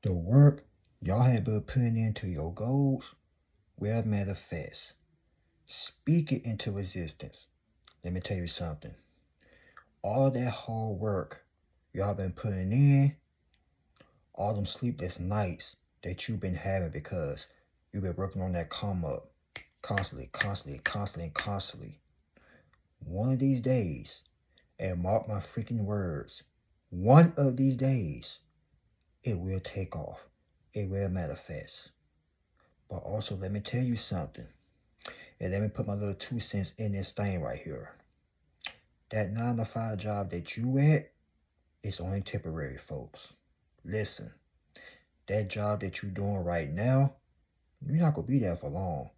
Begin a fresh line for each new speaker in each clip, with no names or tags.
The work y'all have been putting into your goals will manifest. Speak it into existence. Let me tell you something. All of that hard work y'all been putting in, all them sleepless nights that you've been having because you've been working on that come up constantly. One of these days, and mark my freaking words, one of these days, it will take off. It will manifest. But also, let me tell you something. And let me put my little 2 cents in this thing right here. That 9 to 5 job that you at is only temporary, folks. Listen, that job that you're doing right now, you're not going to be there for long.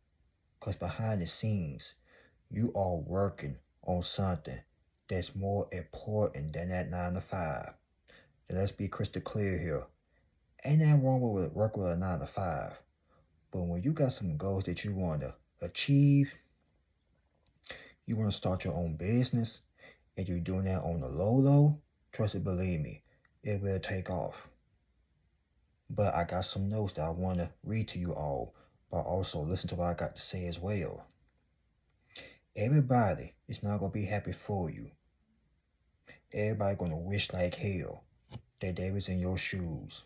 Because behind the scenes, you are working on something that's more important than that 9 to 5. And let's be crystal clear here. Ain't nothing wrong with working with a 9 to 5. But when you got some goals that you want to achieve, you want to start your own business, and you're doing that on the low, trust it, believe me, it will take off. But I got some notes that I want to read to you all, but also listen to what I got to say as well. Everybody is not going to be happy for you. Everybody going to wish like hell that they was in your shoes.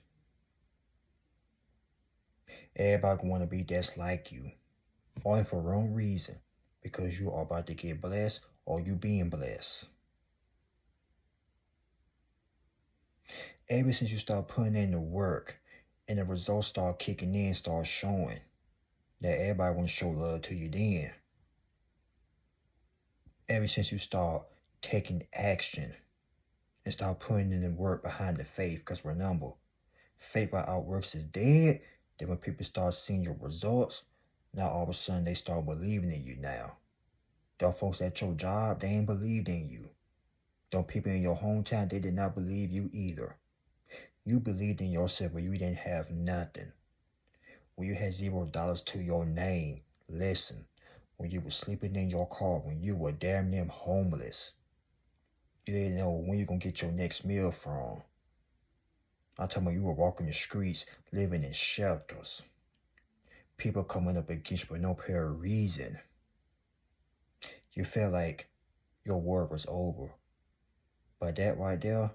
Everybody going to want to be just like you, only for wrong reason, because you are about to get blessed or you being blessed. Ever since you start putting in the work and the results start kicking in, start showing, that everybody want to show love to you then. Ever since you start taking action and start putting in the work behind the faith, because remember, faith without works is dead. Then when people start seeing your results, now all of a sudden they start believing in you now. Them folks at your job, they ain't believed in you. Them people in your hometown, they did not believe you either. You believed in yourself when you didn't have nothing. When you had $0 to your name. Listen, when you were sleeping in your car, when you were damn near homeless. You didn't know when you're going to get your next meal from. I'm talking about you were walking the streets, living in shelters. People coming up against you for no apparent reason. You felt like your work was over. But that right there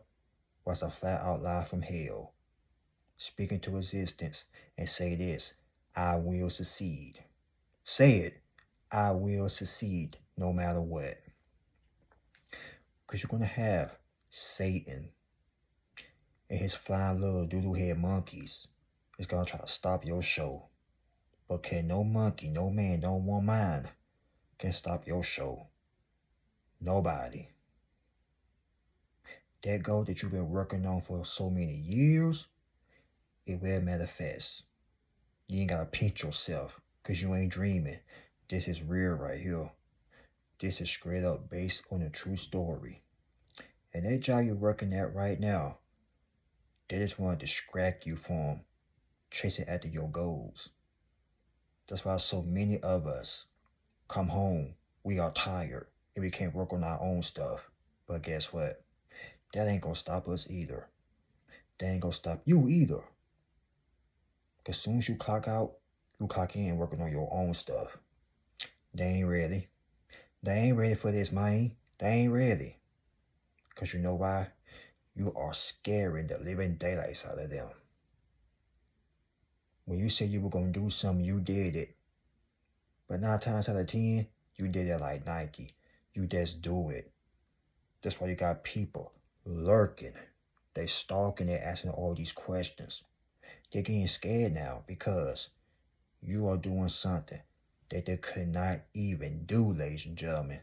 was a flat out lie from hell. Speak into existence and say this: I will succeed. Say it: I will succeed no matter what. Because you're going to have Satan and his flying little doodle head monkeys is going to try to stop your show. But can no monkey, no man, no woman can stop your show. Nobody. That goal that you've been working on for so many years, it will manifest. You ain't got to pinch yourself because you ain't dreaming. This is real right here. This is straight up based on a true story. And that job you're working at right now, they just want to distract you from chasing after your goals. That's why so many of us come home, we are tired, and we can't work on our own stuff. But guess what? That ain't gonna stop us either. That ain't gonna stop you either. Because soon as you clock out, you clock in working on your own stuff. They ain't ready. They ain't ready for this, man. They ain't ready. Because you know why? You are scaring the living daylights out of them. When you said you were going to do something, you did it. But 9 times out of 10, you did it like Nike. You just do it. That's why you got people lurking. They stalking, they asking all these questions. They're getting scared now because you are doing something that they could not even do, ladies and gentlemen.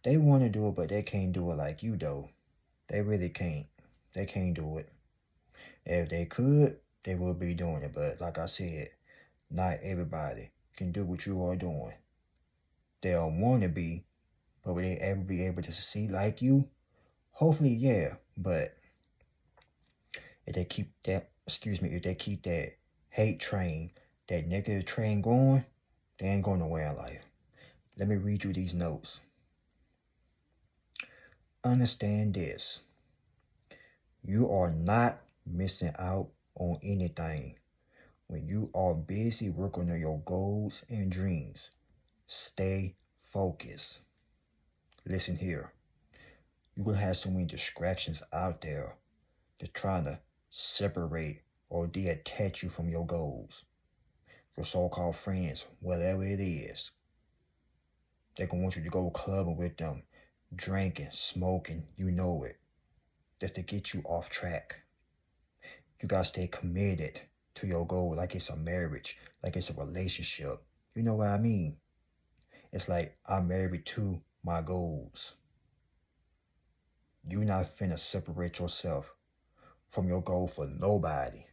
They want to do it, but they can't do it like you do. They really can't. They can't do it. If they could, they would be doing it. But like I said, not everybody can do what you are doing. They'll want to be, but will they ever be able to succeed like you? Hopefully, yeah. But if they keep that hate train, that negative train going, they ain't going nowhere in life. Let me read you these notes. Understand this. You are not missing out on anything. When you are busy working on your goals and dreams, stay focused. Listen here. You're going to have so many distractions out there that's trying to separate or detach you from your goals. Your so-called friends, whatever it is, they're going to want you to go clubbing with them, drinking, smoking, you know it. That's to get you off track. You got to stay committed to your goal like it's a marriage, like it's a relationship. You know what I mean? It's like I'm married to my goals. You're not finna separate yourself from your goal for nobody.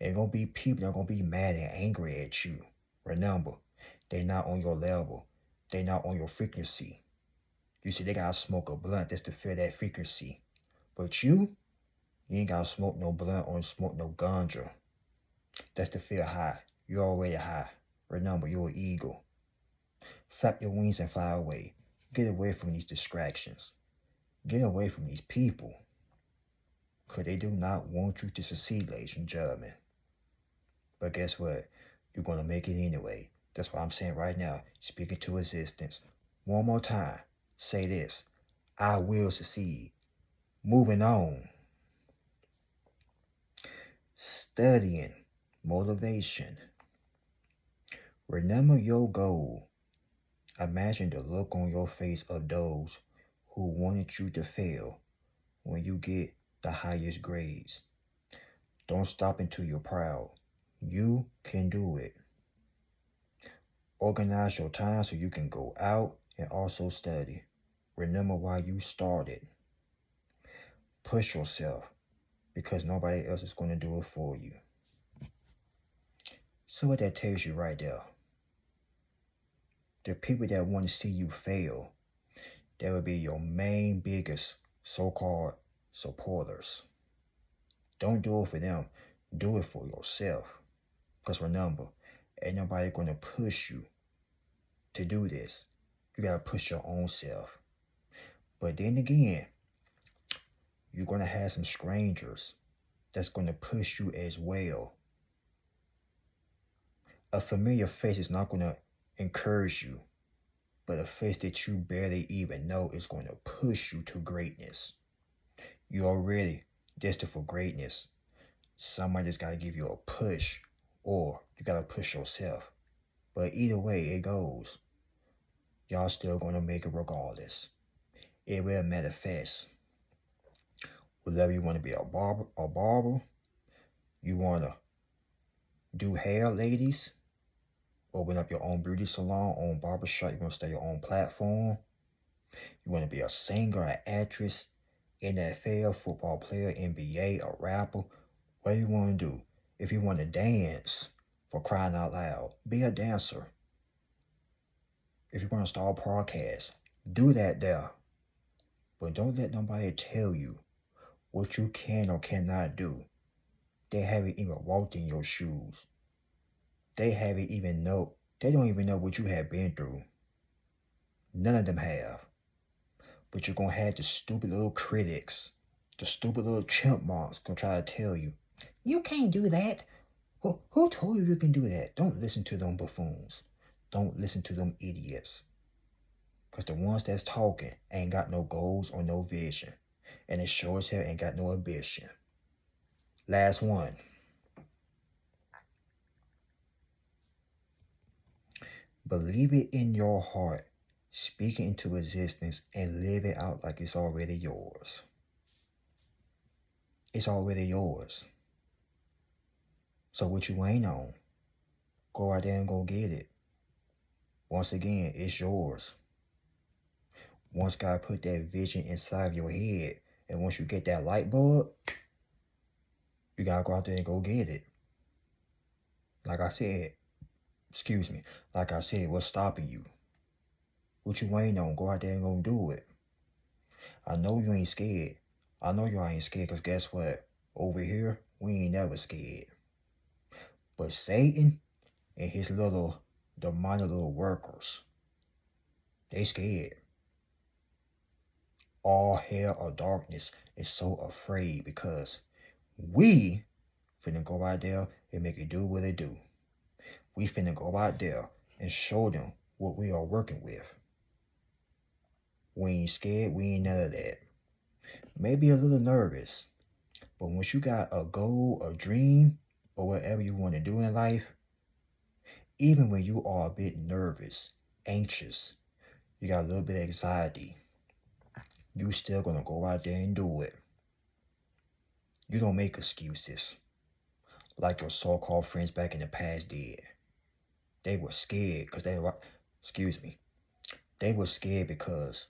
Ain't gonna be people that are gonna be mad and angry at you. Remember, they not on your level. They not on your frequency. You see, they gotta smoke a blunt just to feel that frequency. But you ain't gotta smoke no blunt or smoke no ganja. That's to feel high. You're already high. Remember, you're an eagle. Flap your wings and fly away. Get away from these distractions. Get away from these people. Because they do not want you to succeed, ladies and gentlemen. But guess what? You're going to make it anyway. That's what I'm saying right now. Speaking to existence. One more time. Say this. I will succeed. Moving on. Studying. Motivation. Remember your goal. Imagine the look on your face of those who wanted you to fail when you get the highest grades. Don't stop until you're proud. You can do it. Organize your time so you can go out and also study. Remember why you started. Push yourself because nobody else is going to do it for you. So what that tells you right there, the people that want to see you fail, that will be your main biggest so-called supporters. Don't do it for them. Do it for yourself. Because remember, ain't nobody going to push you to do this. You got to push your own self. But then again, you're going to have some strangers that's going to push you as well. A familiar face is not going to encourage you, but a face that you barely even know is going to push you to greatness. You're already destined for greatness. Somebody just got to give you a push, or you got to push yourself. But either way it goes, y'all still going to make it regardless. It will manifest. Whether you want to be a barber, you want to do hair, ladies, open up your own beauty salon, own barbershop, you want to start your own platform, you want to be a singer, an actress, NFL, football player, NBA, a rapper, what do you want to do? If you want to dance, for crying out loud, be a dancer. If you want to start a podcast, do that there. But don't let nobody tell you what you can or cannot do. They haven't even walked in your shoes. They don't even know what you have been through. None of them have. But you're going to have the stupid little critics, the stupid little chipmunks going to try to tell you, you can't do that. Who told you can do that? Don't listen to them buffoons. Don't listen to them idiots. Because the ones that's talking ain't got no goals or no vision. And it sure as hell ain't got no ambition. Last one. Believe it in your heart. Speak it into existence and live it out like it's already yours. It's already yours. So what you ain't on, go out there and go get it. Once again, it's yours. Once God put that vision inside your head, and once you get that light bulb, you gotta go out there and go get it. Like I said, what's stopping you? What you ain't on, go out there and go do it. I know you ain't scared. I know y'all ain't scared, because guess what? Over here, we ain't never scared. But Satan and his little demonic little workers, they scared. All hell or darkness is so afraid because we finna go out there and make it do what it do. We finna go out there and show them what we are working with. We ain't scared, we ain't none of that. Maybe a little nervous, but once you got a goal, a dream, or whatever you want to do in life, even when you are a bit nervous, anxious, you got a little bit of anxiety, you still gonna go out there and do it. You don't make excuses like your so-called friends back in the past did. They were scared because they were scared because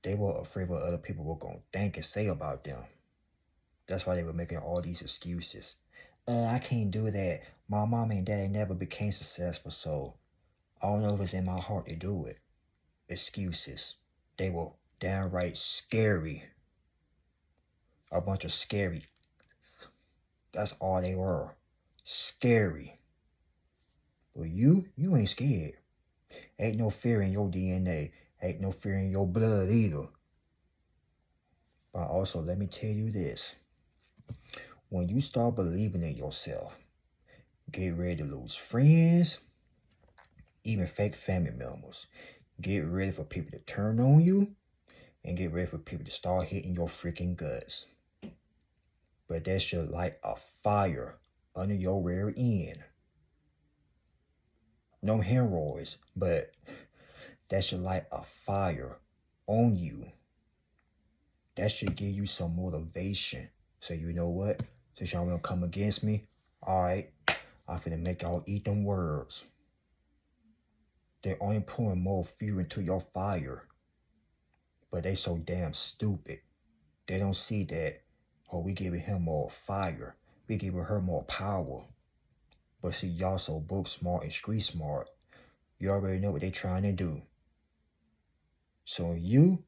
they were afraid what other people were gonna think and say about them. That's why they were making all these excuses. I can't do that. My mom and daddy never became successful, so I don't know if it's in my heart to do it. Excuses. They were downright scary. A bunch of scary. That's all they were. Scary. But you ain't scared. Ain't no fear in your DNA. Ain't no fear in your blood either. But also, let me tell you this. When you start believing in yourself, get ready to lose friends, even fake family members. Get ready for people to turn on you, and get ready for people to start hitting your freaking guts. But that should light a fire under your rear end. No hemorrhoids, but that should light a fire on you. That should give you some motivation. So you know what? Since y'all wanna come against me, alright, I'm finna make y'all eat them words. They're only pouring more fuel into your fire. But they so damn stupid. They don't see that, oh, we giving him more fire. We giving her more power. But see, y'all so book smart and street smart. You already know what they trying to do. So you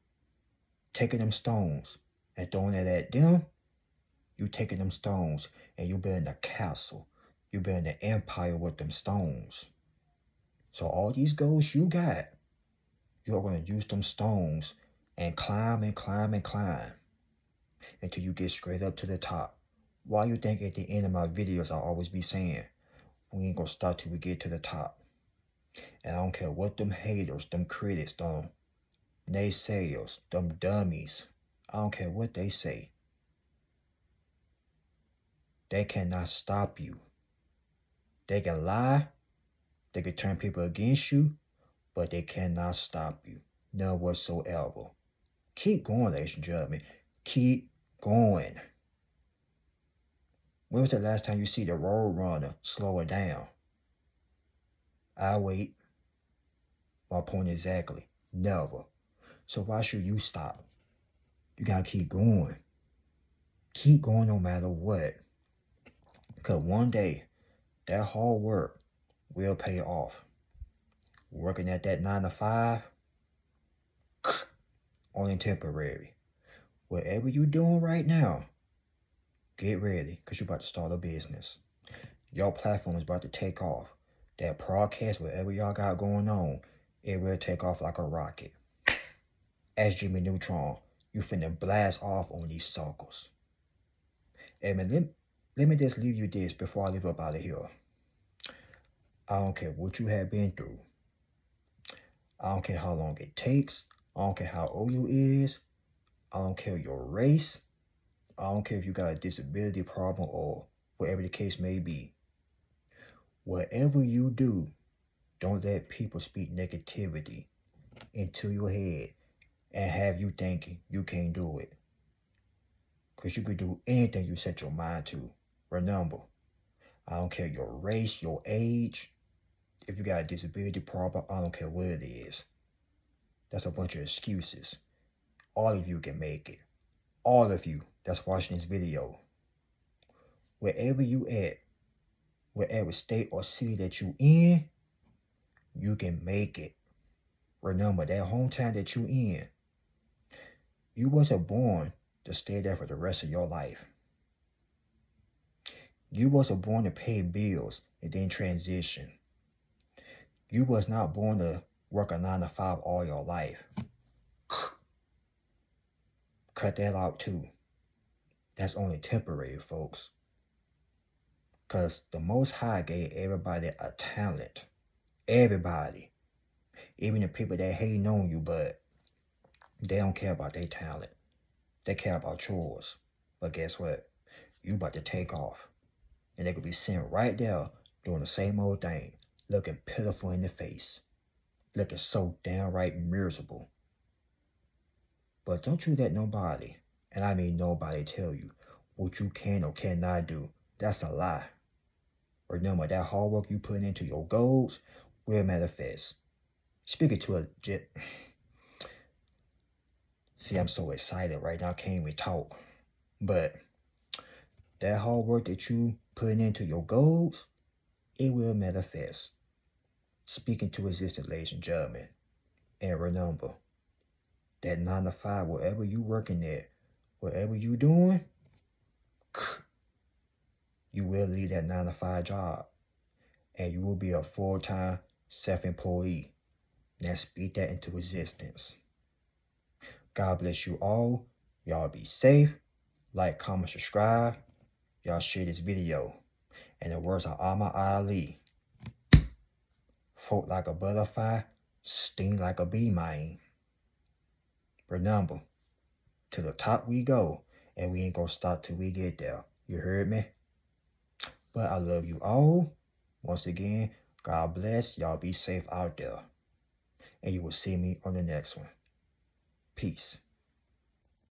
taking them stones and throwing it at them, you taking them stones and you building a castle. You building an empire with them stones. So all these goals you got, you're going to use them stones and climb and climb and climb until you get straight up to the top. Why you think at the end of my videos I'll always be saying, we ain't going to stop till we get to the top. And I don't care what them haters, them critics, them naysayers, them dummies, I don't care what they say. They cannot stop you. They can lie, they can turn people against you, but they cannot stop you. None whatsoever. Keep going, ladies and gentlemen. Keep going. When was the last time you see the road runner slow it down? I wait. My point exactly. Never. So why should you stop? You gotta keep going. Keep going no matter what. Because one day, that hard work will pay off. Working at that 9 to 5, only temporary. Whatever you're doing right now, get ready, because you're about to start a business. Your platform is about to take off. That podcast, whatever y'all got going on, it will take off like a rocket. As Jimmy Neutron, you finna blast off on these suckers. Hey man, let me just leave you this before I leave up out of here. I don't care what you have been through. I don't care how long it takes. I don't care how old you is. I don't care your race. I don't care if you got a disability problem or whatever the case may be. Whatever you do, don't let people speak negativity into your head and have you thinking you can't do it. Because you could do anything you set your mind to. Remember, I don't care your race, your age. If you got a disability problem, I don't care what it is. That's a bunch of excuses. All of you can make it. All of you that's watching this video. Wherever you at, whatever state or city that you in, you can make it. Remember, that hometown that you in, you wasn't born to stay there for the rest of your life. You wasn't born to pay bills and then transition. You was not born to work a 9 to 5 all your life. Cut that out too. That's only temporary, folks. Because the Most High gave everybody a talent. Everybody. Even the people that hating on you, but they don't care about their talent. They care about yours. But guess what? You about to take off. And they could be sitting right there doing the same old thing. Looking pitiful in the face. Looking so downright miserable. But don't you let nobody, and I mean nobody, tell you what you can or cannot do. That's a lie. Remember, that hard work you put into your goals will manifest. Speaking to a jet. See, I'm so excited right now. I can't even talk. But that hard work that you put into your goals, it will manifest. Speaking to existence, ladies and gentlemen. And remember, that 9 to 5, wherever you working at, whatever you doing, you will leave that 9 to 5 job. And you will be a full-time self-employee. Now speak that into existence. God bless you all. Y'all be safe. Like, comment, subscribe. Y'all share this video. And the words of Muhammad Ali. Float like a butterfly, sting like a bee, man. Remember, to the top we go. And we ain't gonna stop till we get there. You heard me? But I love you all. Once again, God bless. Y'all be safe out there. And you will see me on the next one. Peace.